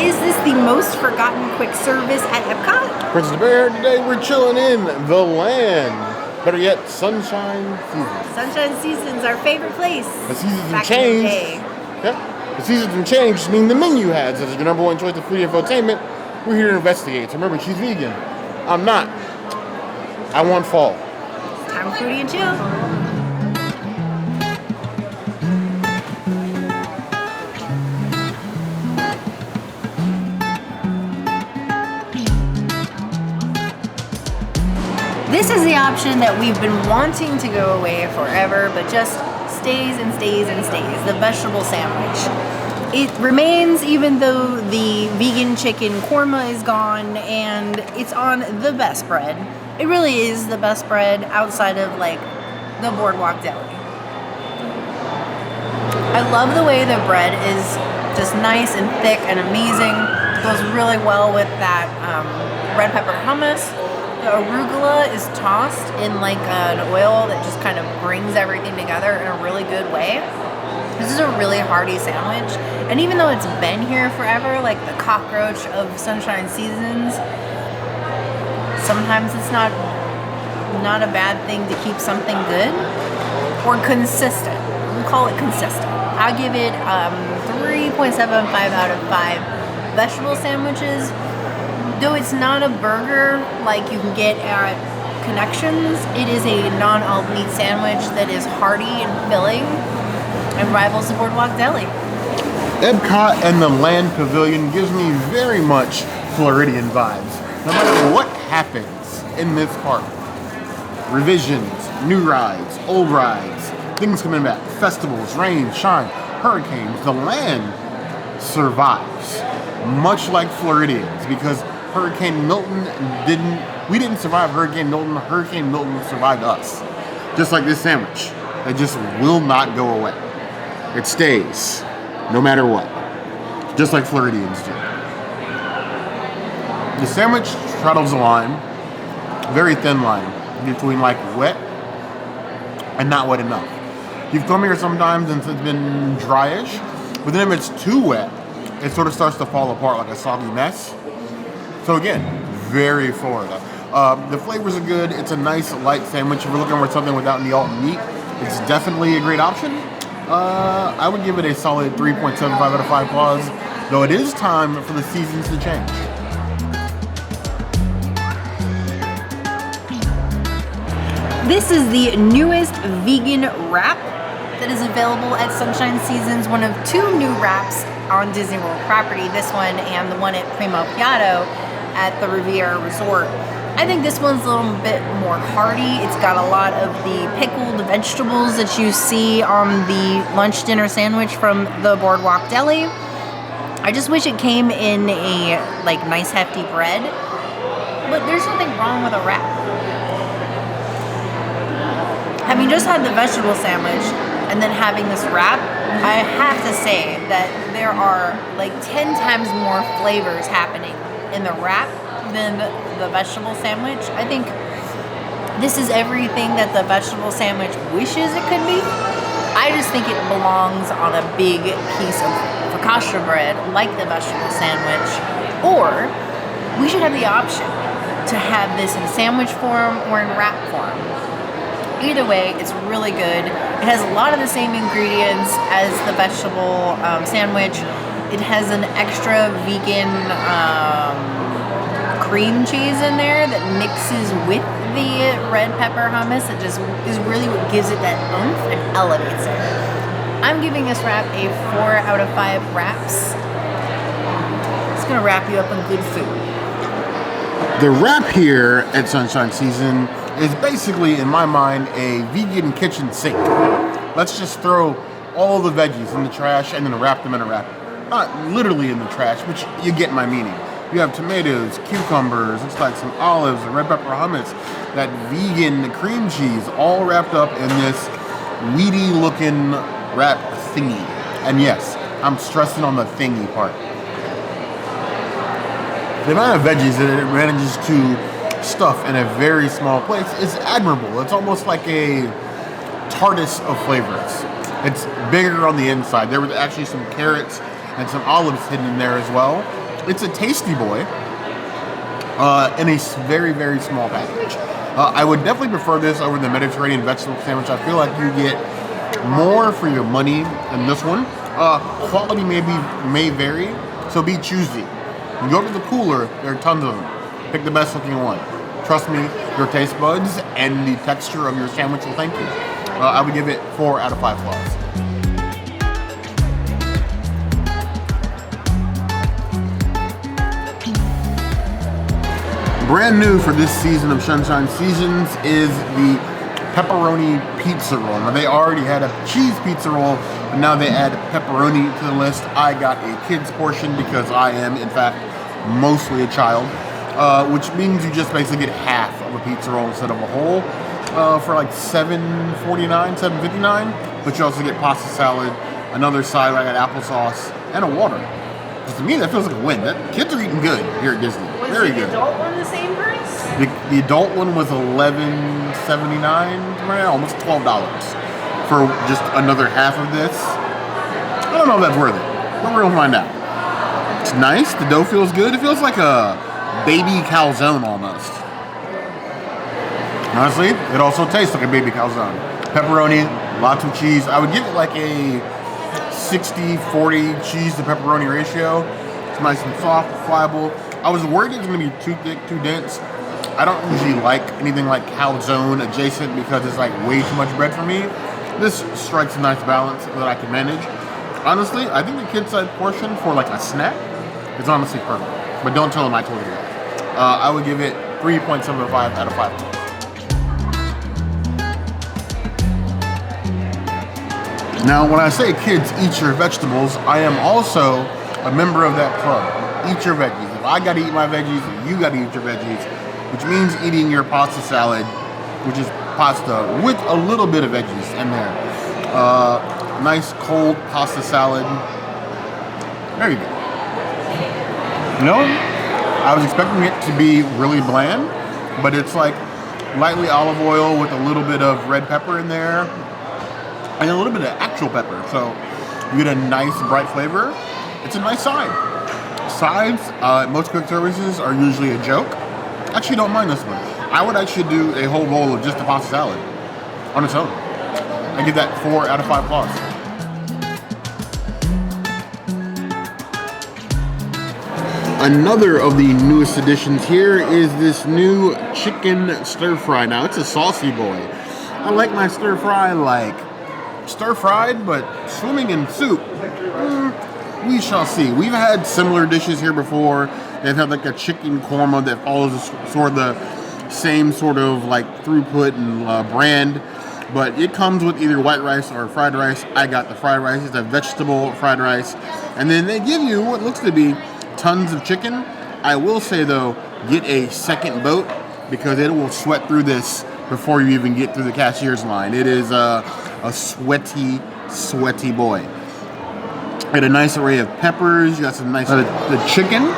Is this the most forgotten quick service at EPCOT? Princess Bear, today we're chilling in the land. Better yet, Sunshine Seasons. Sunshine Seasons, our favorite place. The seasons have Back in the changed. day. Yep. The seasons have changed, meaning the menu has. As your number one choice of foodie infotainment, we're here to investigate. So remember, she's vegan. I'm not. I want fall. It's time for foodie and chill. This is the option that we've been wanting to go away forever, but just stays and stays and stays. The vegetable sandwich. It remains even though the vegan chicken korma is gone and it's on the best bread. It really is the best bread outside of like the Boardwalk Deli. I love the way the bread is just nice and thick and amazing. It goes really well with that red pepper hummus. The arugula is tossed in like an oil that just kind of brings everything together in a really good way. This is a really hearty sandwich. And even though it's been here forever, like the cockroach of Sunshine Seasons, sometimes it's not a bad thing to keep something good or consistent. We'll call it consistent. I'll give it 3.75 out of 5 vegetable sandwiches. Though it's not a burger like you can get at Connections, it is a non-all meat sandwich that is hearty and filling and rivals the Boardwalk Deli. EPCOT and the Land Pavilion gives me very much Floridian vibes. No matter what happens in this park, revisions, new rides, old rides, things coming back, festivals, rain, shine, hurricanes, the land survives. Much like Floridians, because Hurricane Milton we didn't survive Hurricane Milton. Hurricane Milton survived us. Just like this sandwich. It just will not go away. It stays, no matter what. Just like Floridians do. The sandwich straddles a line, very thin line, between like wet and not wet enough. You've come here sometimes and it's been dryish, but then if it's too wet, it sort of starts to fall apart like a soggy mess. So again, very Florida. The flavors are good. It's a nice light sandwich. If you're looking for something without any alt meat, it's definitely a great option. I would give it a solid 3.75 out of 5 claws, though it is time for the seasons to change. This is the newest vegan wrap that is available at Sunshine Seasons, one of 2 new wraps on Disney World property, this one and the one at Primo Piatto at the Riviera Resort. I think this one's a little bit more hearty. It's got a lot of the pickled vegetables that you see on the lunch dinner sandwich from the Boardwalk Deli. I just wish it came in a like nice hefty bread, but there's nothing wrong with a wrap. Having just had the vegetable sandwich and then having this wrap, I have to say that there are like 10 times more flavors happening in the wrap than the vegetable sandwich. I think this is everything that the vegetable sandwich wishes it could be. I just think it belongs on a big piece of focaccia bread like the vegetable sandwich, or we should have the option to have this in sandwich form or in wrap form. Either way, it's really good. It has a lot of the same ingredients as the vegetable sandwich. It has an extra vegan cream cheese in there that mixes with the red pepper hummus. It just is really what gives it that oomph and elevates it. I'm giving this wrap a 4 out of 5 wraps. It's gonna wrap you up in good food. The wrap here at Sunshine Season is basically, in my mind, a vegan kitchen sink. Let's just throw all the veggies in the trash and then wrap them in a wrapper. Not literally in the trash, but you get my meaning. You have tomatoes, cucumbers, looks like some olives, a red pepper hummus, that vegan cream cheese, all wrapped up in this weedy looking wrap thingy. And yes, I'm stressing on the thingy part. The amount of veggies that it manages to stuff in a very small place is admirable. It's almost like a TARDIS of flavors. It's bigger on the inside. There was actually some carrots and some olives hidden in there as well. It's a tasty boy in a very, very small package. I would definitely prefer this over the Mediterranean vegetable sandwich. I feel like you get more for your money in this one. Quality may vary, so be choosy. You go to the cooler, there are tons of them. Pick the best looking one. Trust me, your taste buds and the texture of your sandwich will thank you. I would give it 4 out of 5 claws. Brand new for this season of Sunshine Seasons is the pepperoni pizza roll. Now they already had a cheese pizza roll, but now they add pepperoni to the list. I got a kid's portion because I am, in fact, mostly a child, which means you just basically get half of a pizza roll instead of a whole for like $7.49, $7.59. But you also get pasta salad, another side. I got applesauce and a water. Just to me, that feels like a win. Kids are eating good here at Disney. Very good. Was the adult one the same price? The adult one was $11.79, almost $12 for just another half of this. I don't know if that's worth it, but we're gonna find out. It's nice. The dough feels good. It feels like a baby calzone almost. Honestly, it also tastes like a baby calzone. Pepperoni, lots of cheese. I would give it like a 60-40 cheese to pepperoni ratio. It's nice and soft, pliable. I was worried it was going to be too thick, too dense. I don't usually like anything like calzone adjacent because it's like way too much bread for me. This strikes a nice balance that I can manage. Honestly, I think the kid side portion for like a snack is honestly perfect. But don't tell them I told you that. I would give it 3.75 out of 5. Now, when I say kids eat your vegetables, I am also a member of that club. Eat your veggies. If I gotta eat my veggies, you gotta eat your veggies, which means eating your pasta salad, which is pasta with a little bit of veggies in there. Nice cold pasta salad. There you go. You know, I was expecting it to be really bland, but it's like lightly olive oil with a little bit of red pepper in there. And a little bit of actual pepper, so you get a nice bright flavor. It's a nice side. Sides, most quick services are usually a joke. Actually, don't mind this one. I would actually do a whole bowl of just the pasta salad on its own. I give that 4 out of 5 claws. Another of the newest additions here is this new chicken stir fry. Now it's a saucy boy. I like my stir fry like stir-fried, but swimming in soup, we shall see. We've had similar dishes here before. They've had like a chicken korma that follows sort of the same sort of like throughput and brand, but it comes with either white rice or fried rice. I got the fried rice. It's a vegetable fried rice, and then they give you what looks to be tons of chicken. I will say though, get a second boat because it will sweat through this before you even get through the cashier's line. It is a sweaty, sweaty boy. Got a nice array of peppers. You got some nice the chicken,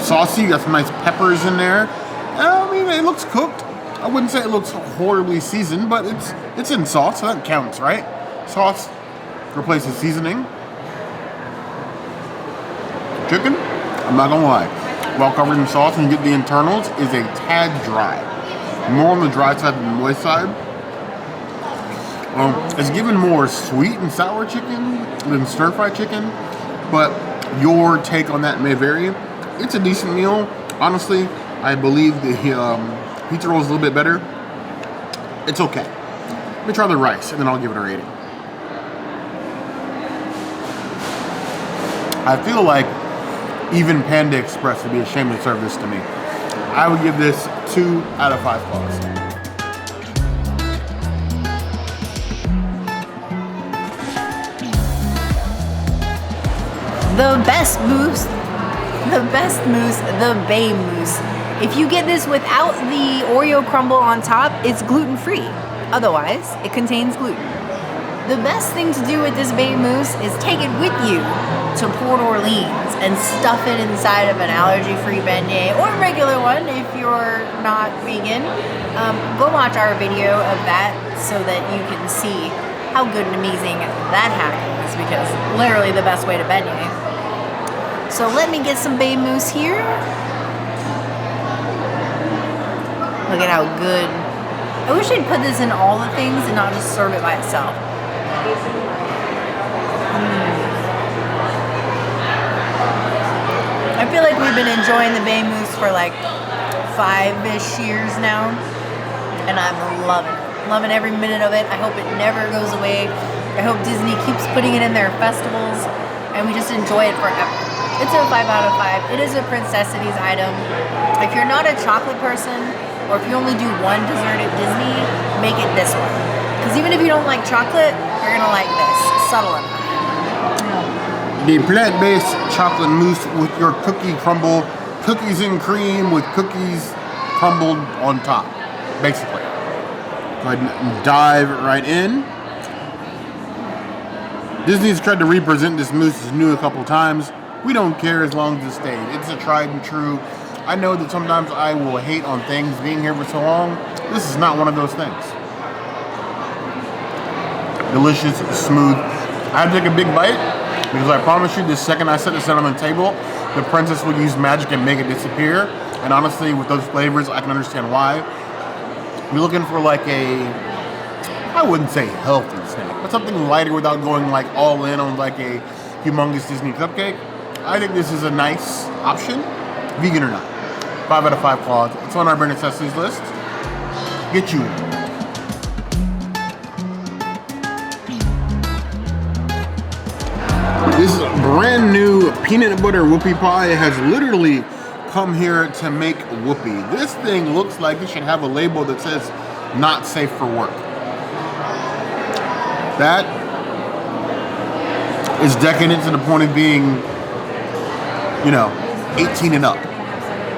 saucy. You got some nice peppers in there. I mean, it looks cooked. I wouldn't say it looks horribly seasoned, but it's in sauce, so that counts, right? Sauce replaces seasoning. Chicken, I'm not gonna lie, while covered in sauce and you get the internals, is a tad dry. More on the dry side than the moist side. It's given more sweet and sour chicken than stir-fry chicken, but your take on that may vary. It's a decent meal. Honestly, I believe the pizza roll is a little bit better. It's okay. Let me try the rice, and then I'll give it a rating. I feel like even Panda Express would be ashamed to serve this to me. I would give this 2 out of 5 claws. The best mousse, the Bay Mousse. If you get this without the Oreo crumble on top, it's gluten-free. Otherwise, it contains gluten. The best thing to do with this Bay Mousse is take it with you to Port Orleans and stuff it inside of an allergy-free beignet or a regular one if you're not vegan. Go watch our video of that so that you can see how good and amazing that hack is, because literally the best way to beignet. So let me get some bay mousse here. Look at how good. I wish I'd put this in all the things and not just serve it by itself. I feel like we've been enjoying the bay mousse for like 5-ish years now, and I'm loving every minute of it. I hope it never goes away. I hope Disney keeps putting it in their festivals, and we just enjoy it forever. It's a 5 out of 5. It is a Princessities item. If you're not a chocolate person, or if you only do one dessert at Disney, make it this one. Because even if you don't like chocolate, you're gonna like this. Subtle enough. The plant-based chocolate mousse with your cookie crumble, cookies and cream with cookies crumbled on top, basically. Go ahead and dive right in. Disney's tried to represent this mousse as new a couple times. We don't care as long as it stayed. It's a tried and true. I know that sometimes I will hate on things being here for so long. This is not one of those things. Delicious, smooth. I had to take a big bite because I promise you the second I set this down on the table, the princess will use magic and make it disappear. And honestly, with those flavors, I can understand why. You're looking for like a, I wouldn't say healthy snack, but something lighter without going like all in on like a humongous Disney cupcake. I think this is a nice option, vegan or not. 5 out of 5 claws. It's on our bare necessities list. Get you in. This brand new peanut butter whoopie pie has literally come here to make whoopie. This thing looks like it should have a label that says not safe for work. That is decadent to the point of being, you know, 18 and up.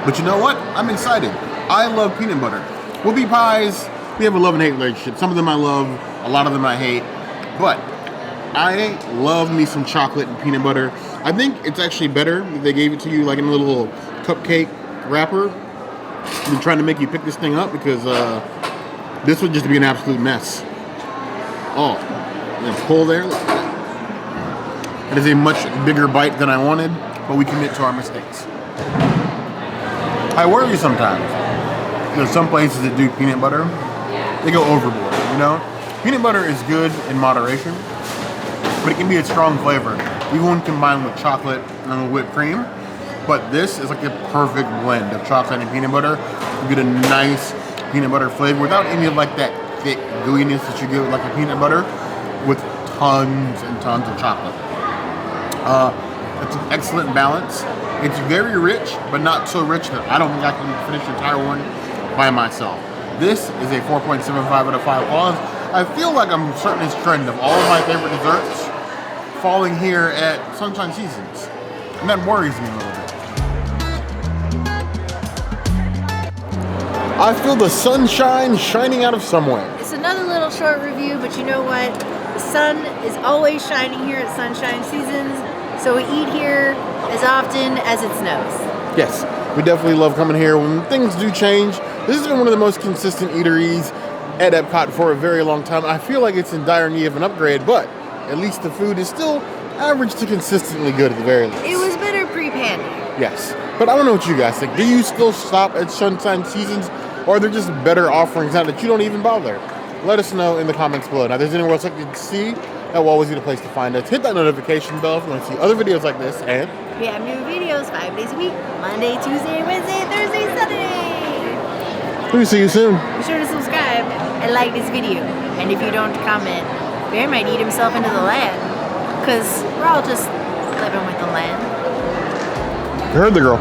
But you know what? I'm excited. I love peanut butter. Whoopie pies, we have a love and hate relationship. Some of them I love, a lot of them I hate. But I love me some chocolate and peanut butter. I think it's actually better if they gave it to you like in a little cupcake wrapper than trying to make you pick this thing up, because this would just be an absolute mess. Oh, and pull there. Look at that. It is a much bigger bite than I wanted, but we commit to our mistakes. I worry sometimes. There's some places that do peanut butter, they go overboard, you know? Peanut butter is good in moderation, but it can be a strong flavor, even when combined with chocolate and whipped cream. But this is like a perfect blend of chocolate and peanut butter. You get a nice peanut butter flavor without any of like that thick gooiness that you get with like a peanut butter, with tons and tons of chocolate. It's an excellent balance. It's very rich, but not so rich that I don't think I can finish the entire one by myself. This is a 4.75 out of 5 claws. I feel like I'm starting this trend of all of my favorite desserts falling here at Sunshine Seasons. And that worries me a little bit. I feel the sunshine shining out of somewhere. It's another little short review, but you know what? The sun is always shining here at Sunshine Seasons, so we eat here as often as it snows. Yes, we definitely love coming here when things do change. This has been one of the most consistent eateries at EPCOT for a very long time. I feel like it's in dire need of an upgrade, but at least the food is still average to consistently good at the very least. It was better pre-pandemic. Yes, but I don't know what you guys think. Do you still stop at Sunshine Seasons, or are there just better offerings now that you don't even bother? Let us know in the comments below. Now, if there's anywhere else like you can see, that will always be the place to find us. Hit that notification bell if you want to see other videos like this, and we have new videos 5 days a week: Monday, Tuesday, Wednesday, Thursday, Saturday. We'll see you soon. Be sure to subscribe and like this video. And if you don't comment, Bear might eat himself into the land, because we're all just living with the land. You heard the girl.